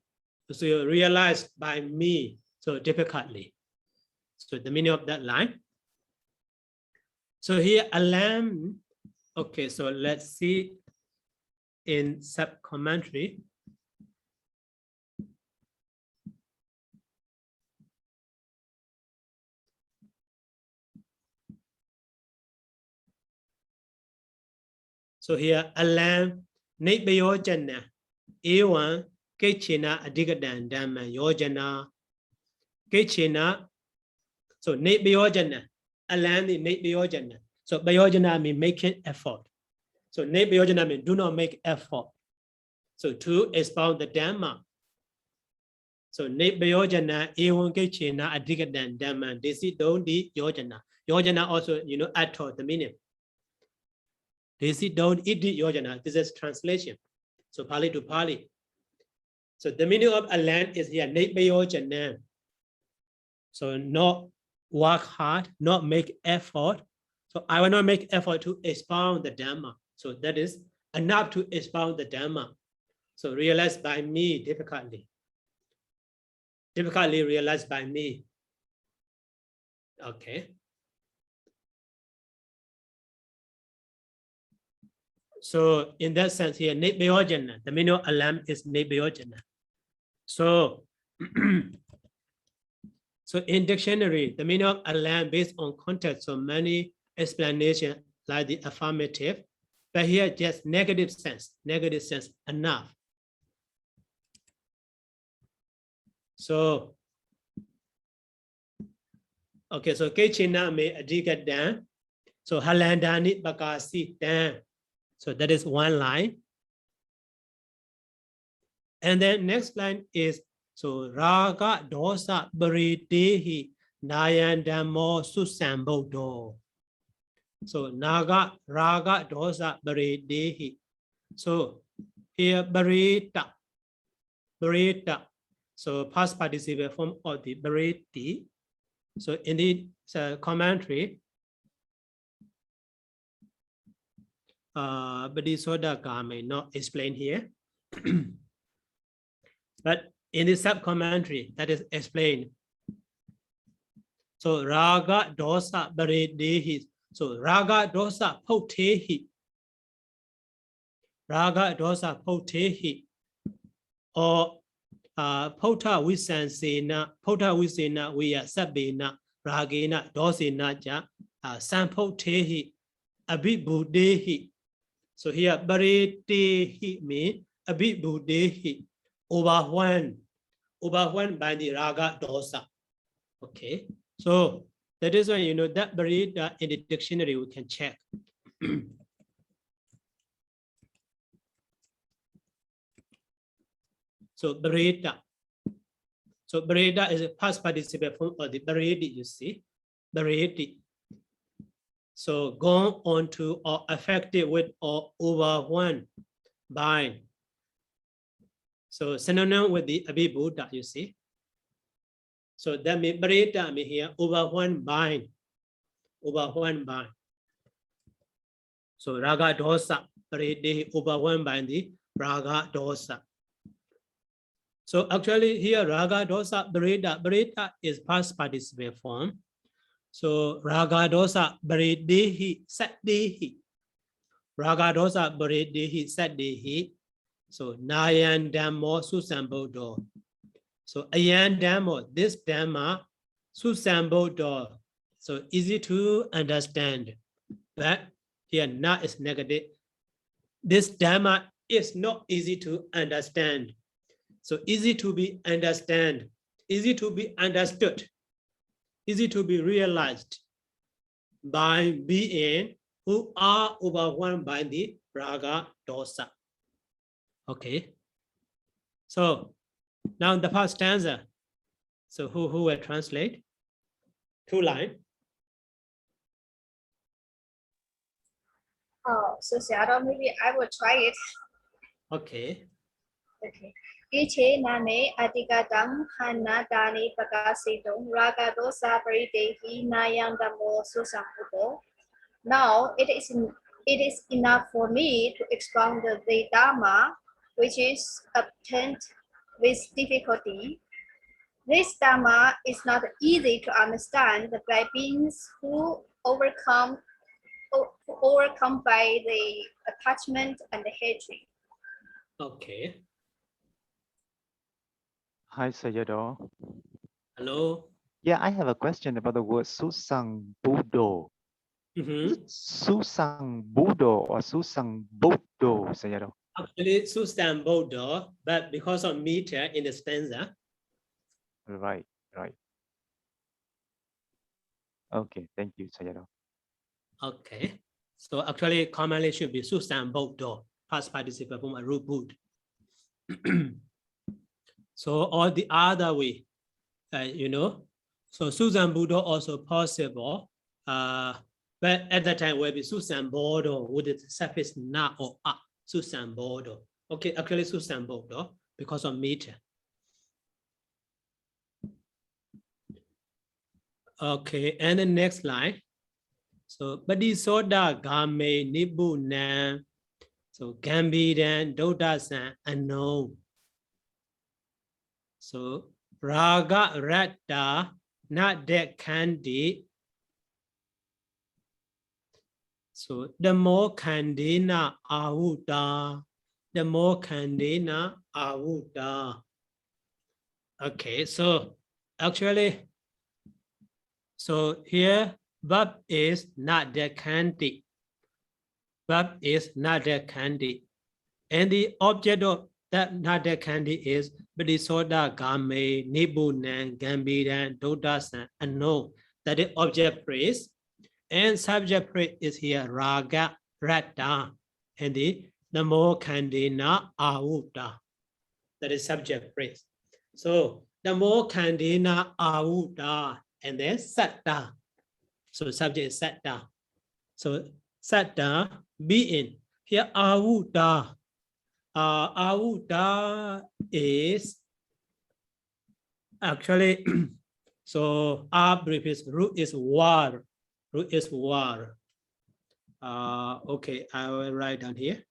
[SPEAKER 1] so realized by me, so difficultly. So the meaning of that line. So here alam, okay, so let's see in sub-commentary. So here alam nipayojana ewan kechena adigadan dhamma yojana kechena. So nipayojana, alam the nipayojana. So bayojana means making effort. So nipayojana means do not make effort. So to expound the dhamma. So nipayojana ewan kechena adigadan dhamma desi don't di yojana. Yojana also, you know, add to the meaning. Desi don't eat the yojana. This is translation. So Pāḷi to Pāḷi. So the meaning of a land is here, nipayojana. So not work hard, not make effort. So I will not make effort to expound the Dhamma. So that is enough to expound the Dhamma. So realized by me difficultly. Difficultly realized by me. Okay. So in that sense here, nipayojana, the meaning of alam is nipayojana. So so in dictionary, the meaning of alam based on context, so many explanations like the affirmative, but here just negative sense enough. So okay, so kechina me adigadan, so halandani bakasi dan. So that is one line. And then next line is, so raga dosa baritehi nayandamo susambodo. So naga raga dosa baritehi. So here barita. So past participle form of the bariti. So in the commentary, Bodhisattva may not explain here. But in the sub-commentary, that is explained. So raga dosa baridehi. So raga dosa potehi. Raga dosa potehi. Or pota visansena viya sabena ragena dosena ja sampotehi abhibudehi. So here baridehi means abhibudehi. Overwhelmed by the raga dosa. Okay, so that is why, you know, that buried in the dictionary we can check. So barita. So barita is a past participle form of the bariti, you see, bariti. So gone on to or affected with or overwhelmed by. So synonym with the abhibuddha, you see. So that means barita means here overwhelmed by. So raga dosa, barita overwhelmed by the raga dosa. So actually here raga dosa barita is past participle form. So raga dosa baridehi satdehi. Raga dosa baridehi satdehi. So Nayan Dhammo Susambodo. So Ayan Dhammo, this Dhamma Susambodo. So easy to understand. But here na is negative. This Dhamma is not easy to understand. So easy to be understand, easy to be understood, easy to be realized by being who are overwhelmed by the raga dosa. Okay. So now the first stanza. So who will translate? 2 lines.
[SPEAKER 3] Oh, so Sayadaw, maybe I will try it.
[SPEAKER 1] Okay.
[SPEAKER 3] Okay. Iche name adikatam hanatani pakasitum ragadosa paridehi nayang dhammo susambuddho. Now it is enough for me to expound the Dhamma, which is obtained with difficulty. This Dhamma is not easy to understand by beings who overcome by the attachment and the hatred.
[SPEAKER 1] Okay.
[SPEAKER 2] Hi, Sayadaw.
[SPEAKER 1] Hello.
[SPEAKER 2] Yeah, I have a question about the word Susang Buddho. Susang Buddho or Susang Buddho, Sayadaw?
[SPEAKER 1] Actually, Susambodo, but because of meter in the stanza.
[SPEAKER 2] Right. Okay, thank you, Sayadaw.
[SPEAKER 1] Okay. So actually, commonly should be Susambodo, past participle from a root boot. So all the other way, so Susambodo also possible, but at that time will be Susambodo with the suffix na or a, Susambodo. Okay, actually Susambodo because of meter. Okay, and the next line. So Padisoda Game Nibunan. So Gambidan Dodasan unknown. So Raga Ratta, not that candy. So the more kandina ahuda, the more kandina ahuda. Okay, so actually, so here verb is not that candy. Verb is not that candy. And the object of that not that candy is Padisoda Game Nibunan Gambidan Dodasan unknown. That is object phrase. And subject phrase is here raga ratta, and the namo kandina ahuda. That is subject phrase. So namo kandina ahuda, and then satta. So subject is satta. So satta being here ahuda. Ahuda is actually so our previous root is war. Root is war. Okay, I will write down here.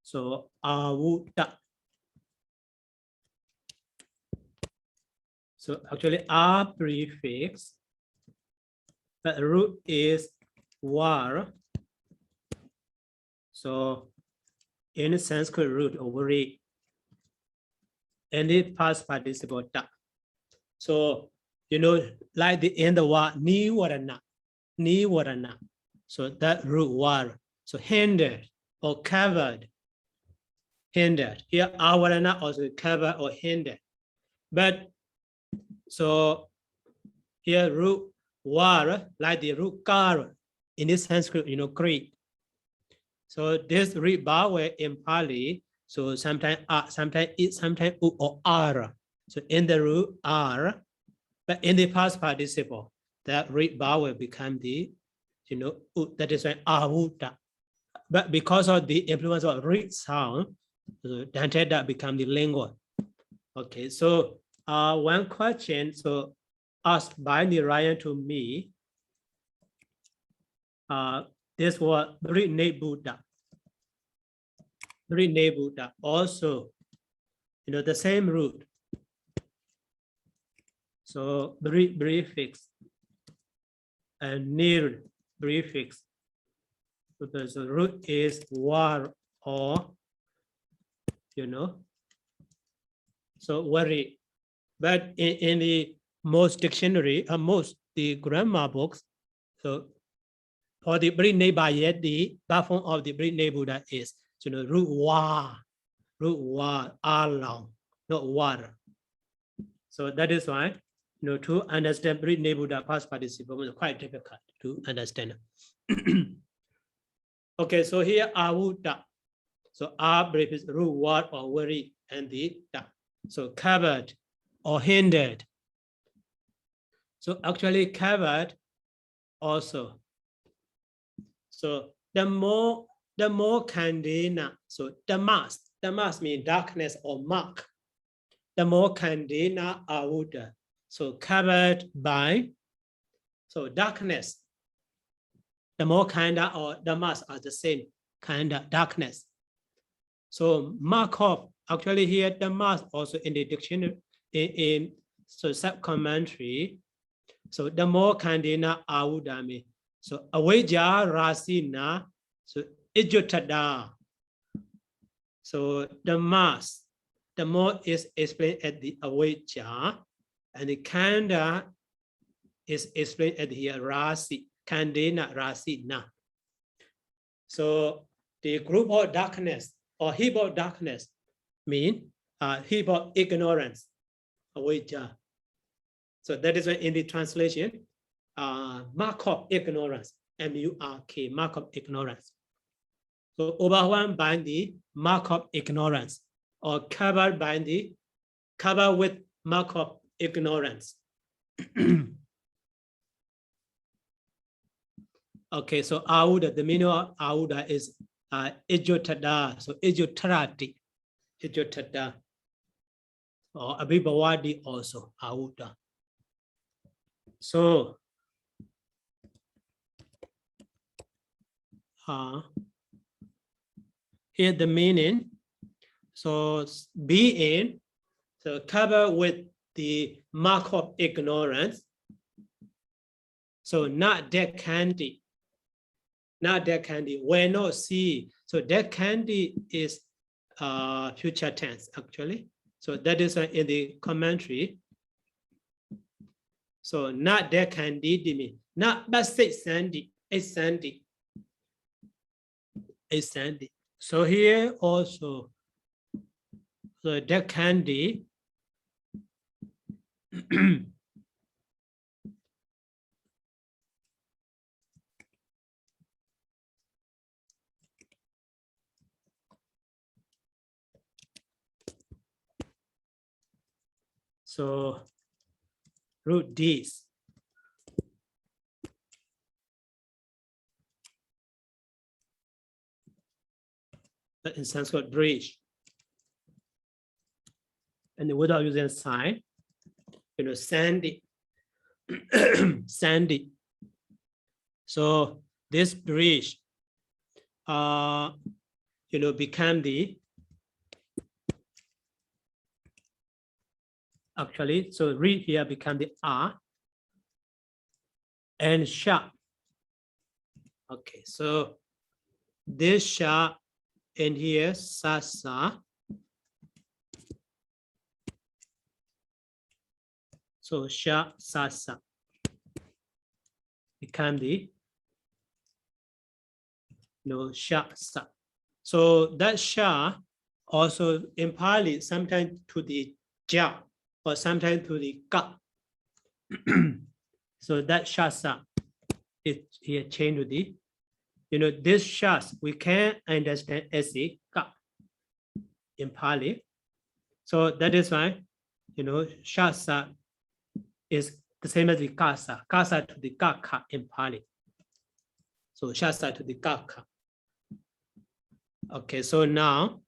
[SPEAKER 1] So avuta. So actually a prefix, but root is war. So in Sanskrit root over it, and it past participle ta. So like the end of what ni warana. So that root war. So hindered or covered. Hindered. Here avarana also cover or hindered. But so here root war like the root kar in this Sanskrit, Greek. So this root vowel in Pāli, so sometimes it, sometimes u or r. So in the root r, but in the past participle, that root vowel become the, that is why ahuta. But because of the influence of root sound, then that become the lingua. Okay, so one question, so asked by Narayan to me, this was Brihne Buddha. Brihne Buddha also, the same root. So prefix and near prefix. So root is war or, so worry. But in the most dictionary, most the grammar books, so for the Brahmayācanakathā, the back form of the Brahmayācanakathā Buddha is, root war, long, not water. So that is why, to understand Brahmayācanakathā Buddha past participle is quite difficult to understand. Okay, so here avuta. So brief is root war or worry, and the da. So covered or hindered. So actually covered also. So the more kandena, so the mask means darkness or mark. The more kandena avuta. So covered by, so darkness. The more kinda or the mask are the same kinda darkness. So mark off, actually here the mask also in the dictionary, in so sub-commentary. So the more kandena avudame. So aweja rasina, so ijotada. So the mass, the more is explained at the aweja, and the kanda is explained at the rasi, kandena rasina. So the group of darkness or heap of darkness mean heap of ignorance, aweja. So that is why in the translation, mark of ignorance, M-U-R-K, mark of ignorance. So overwhelmed by the mark of ignorance, or covered by the cover with mark of ignorance. Okay, so auda, the meaning of auda is ijotada, so ijotarati, ijotada, or abhibhavadi also, auda. So, here the meaning, so being, so covered with the mark of ignorance, so not that candy, where not see, so that candy is future tense actually, so that is in the commentary. So not that candy, not but say sandy, a sandy. So here also, so that candy. So root D's. In Sanskrit, bridge. And without using sign, sandy. Sandy. So this bridge, become the, actually, so read here become the R and sharp. Okay, so this sharp and here sasa. So sha sasa become the sha sa. So that sha also in Pāli sometimes to the ja or sometimes to the ka. So that sha sa is here changed to the, this shas we can understand as a ka in Pāli. So that is why, shasa is the same as the kasa to the kaka in Pāli. So shasa to the kaka. Okay, so now,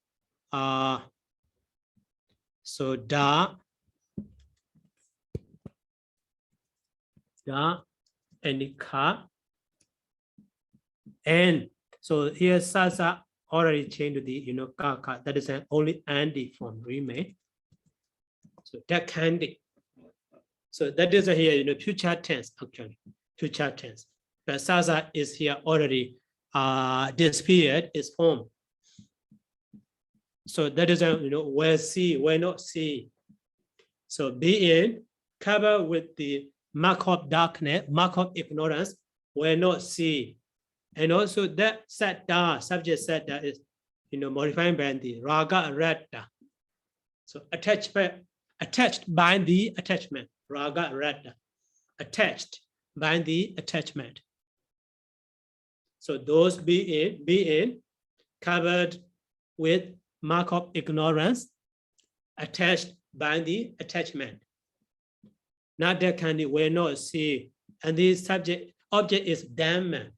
[SPEAKER 1] so da and the ka, and so here sasa already changed to the kaka. That is an only Andy form remain. So that candy. So that is here future tense actually, future tense. But sasa is here already this period is formed. So that is where see, where not see. So being covered with the mark of darkness, mark of ignorance, where not see. And also that satta, subject satta is modified by the raga ratta. So attachment, attached by the attachment, raga ratta, attached by the attachment. So those being covered with mark of ignorance, attached by the attachment. Not that kind of will not see. And the subject object is Dhamma.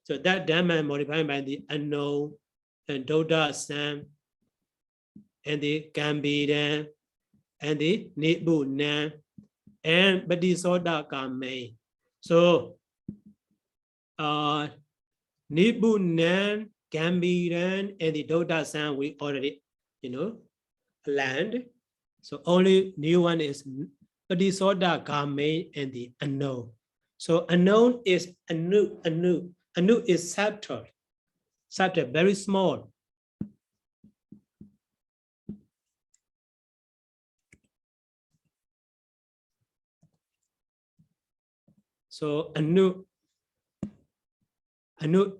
[SPEAKER 1] So that Dhamma modified by the unknown and Doda Sam and the Gambira and the Nibbuna and Bodhisattva Kame. So Nibbuna, Gambira, and the Doda Sam we already learned. So only new one is Bodhisattva Kame and the unknown. So unknown is anu. Anu is subtle, very small. So anu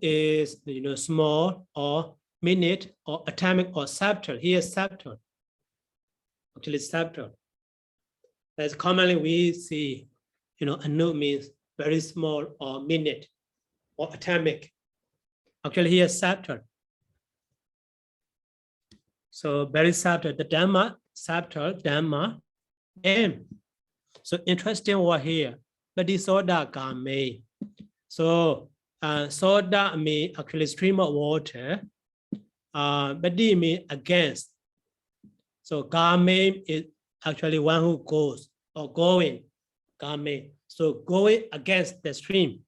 [SPEAKER 1] is small or minute or atomic or subtle. Here subtle. Actually subtle. As commonly we see, anu means very small or minute or atomic. Actually here subtle. So very subtle. The Dhamma, subtle, Dhamma. And so interesting word here. Bodhisattva Kame. So soda means actually stream of water. Bodhi means against. So Kame is actually one who goes or going. Kame. So going against the stream.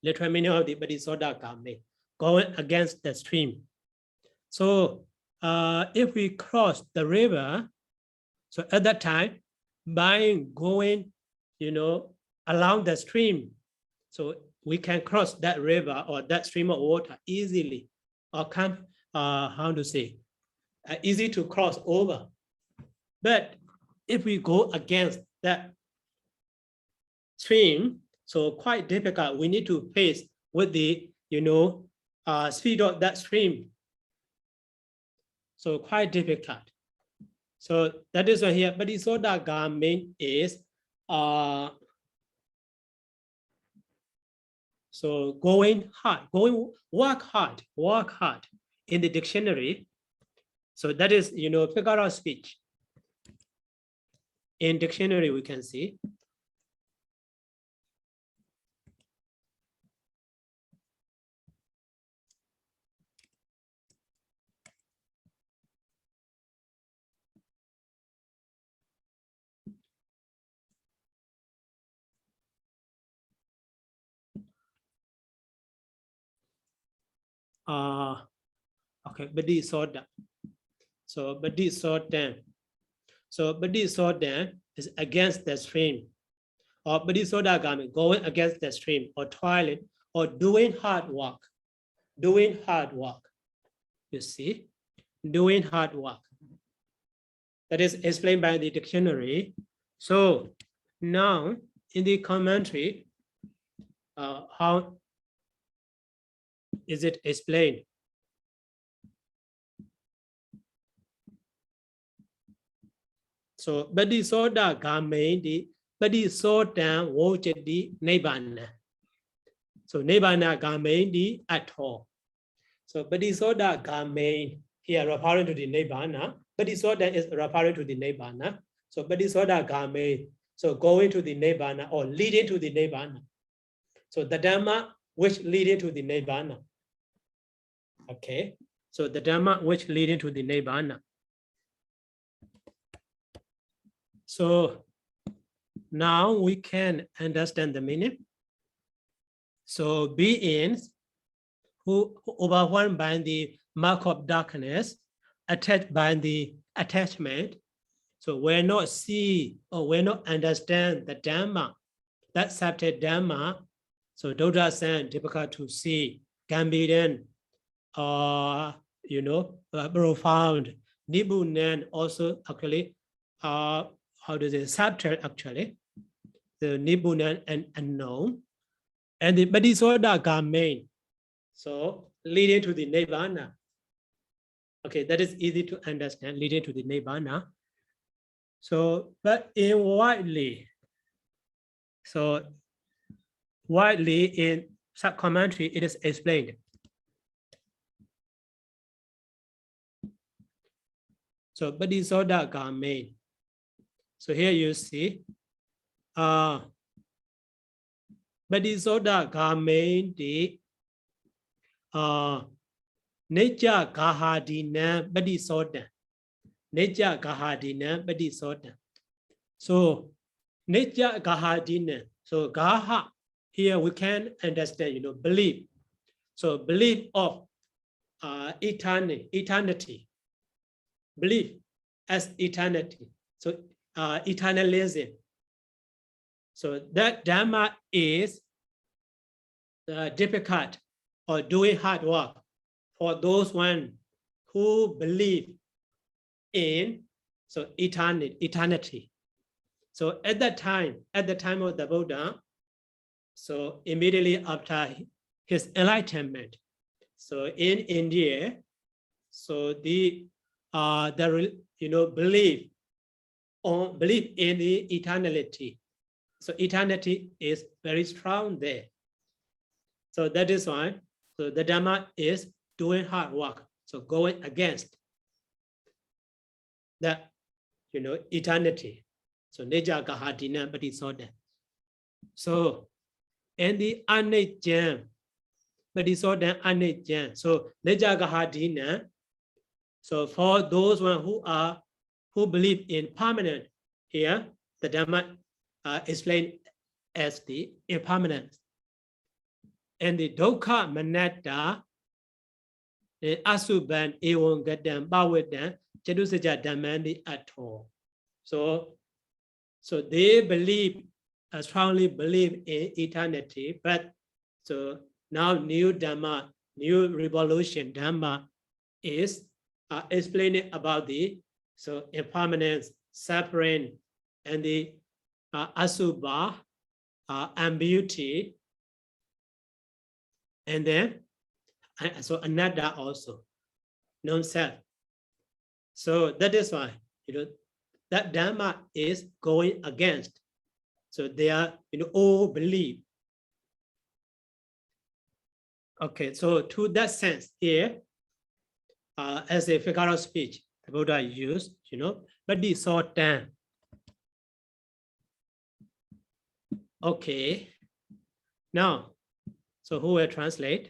[SPEAKER 1] Literal meaning of the Bodhisattva Kame. Going against the stream. So if we cross the river, so at that time, by going, along the stream, so we can cross that river or that stream of water easily, or come, easy to cross over. But if we go against that stream, so quite difficult. We need to face with the, speed of that stream. So quite difficult. So that is why here, Bodhisattva Kame is so going hard, work hard in the dictionary. So that is, figure of speech. In dictionary, we can see. Okay, Bodhisattva. So Bodhisattva. So Bodhisattva is against the stream. Or Bodhisattva Kame, going against the stream, or toiling, or doing hard work. Doing hard work. You see? Doing hard work. That is explained by the dictionary. So now in the commentary, how is it explained? So Bodhisattva Kame di Bodhisattva Vojati Nibbana. So Nibbana Kame di Atho. So Bodhisattva Kame here referring to the Nibbana. Bodhisattva is referring to the Nibbana. So Bodhisattva Kame, so going to the Nibbana or leading to the Nibbana. So the Dhamma which leading to the Nibbana. Okay, so the Dhamma which leading to the Nibbana. So now we can understand the meaning. So beings who overwhelmed by the mark of darkness, attached by the attachment, so will not see or will not understand the Dhamma, that subject Dhamma. So Doda San difficult to see Gambiran, profound. Nibbūnan also actually, how does it subtle actually? The Nibbūnan and unknown. And the Bodhisattva main. So leading to the Nibbana. Okay, that is easy to understand, leading to the Nibbana. So, but in widely in sub-commentary, it is explained. So, Bodhisattva main. So here you see, Bodhisattva main the Nature Gahadina Bodhisattva. Nature Gahadina Bodhisattva. So, Nature Gahadina. So, Gaha, here we can understand, belief. So, belief of eternity. Belief as eternity. So, eternalism. So, that Dhamma is difficult or doing hard work for those one who believe in eternity. So at the time of the Buddha, so immediately after his enlightenment, so in India, so the belief in the eternity. So eternity is very strong there. So that is why, so the Dhamma is doing hard work. So going against that, eternity. So Neja Gahadina Bodhisattva. So and the Anejam, Bodhisattva Anejam. So Neja Gahadina. So for those one who believe in permanent, here the Dhamma explained as the impermanence. And the Dukkha Manatta, the Asuban Ewan Gadam Bawedan, Chedusaja Damandi Atto. So they believe, strongly believe in eternity, but so now new Dhamma, new revolution Dhamma is explaining about the impermanence, suffering, and the asubha, ambiguity, and then so anatta also, non-self. So that is why that Dhamma is going against. So they are all believe. Okay, so to that sense here, as a figure of speech, the Buddha used, Bodhisattva. Okay, now, so who will translate?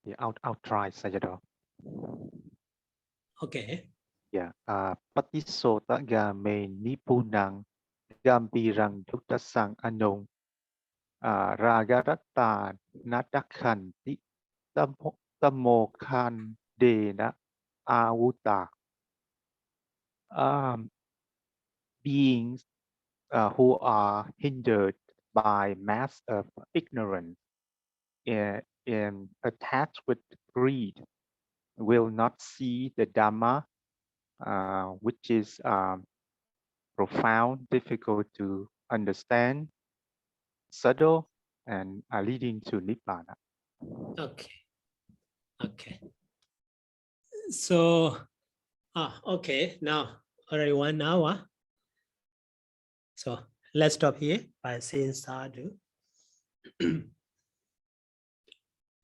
[SPEAKER 2] Yeah, I'll try, Sayadaw.
[SPEAKER 1] Okay.
[SPEAKER 2] Yeah. Patisotta game nipunang gambirang duktasang anong ragarata natakhanti tamokhan dena awuta. Beings who are hindered by mass of ignorance and attached with greed will not see the Dhamma, which is profound, difficult to understand, subtle, and are leading to Nibbana.
[SPEAKER 1] Okay. So, okay, now already 1 hour. So let's stop here by saying sadhu.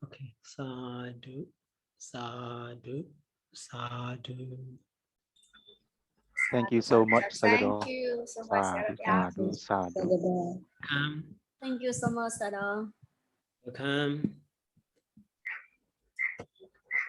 [SPEAKER 1] Okay, sadhu, sadhu, sadhu.
[SPEAKER 2] Thank you so much, Sayadaw.
[SPEAKER 3] Thank you so much,
[SPEAKER 2] Sadhu, sadhu, sadhu.
[SPEAKER 1] Welcome.
[SPEAKER 3] Thank you so much, Sayadaw.
[SPEAKER 1] Welcome.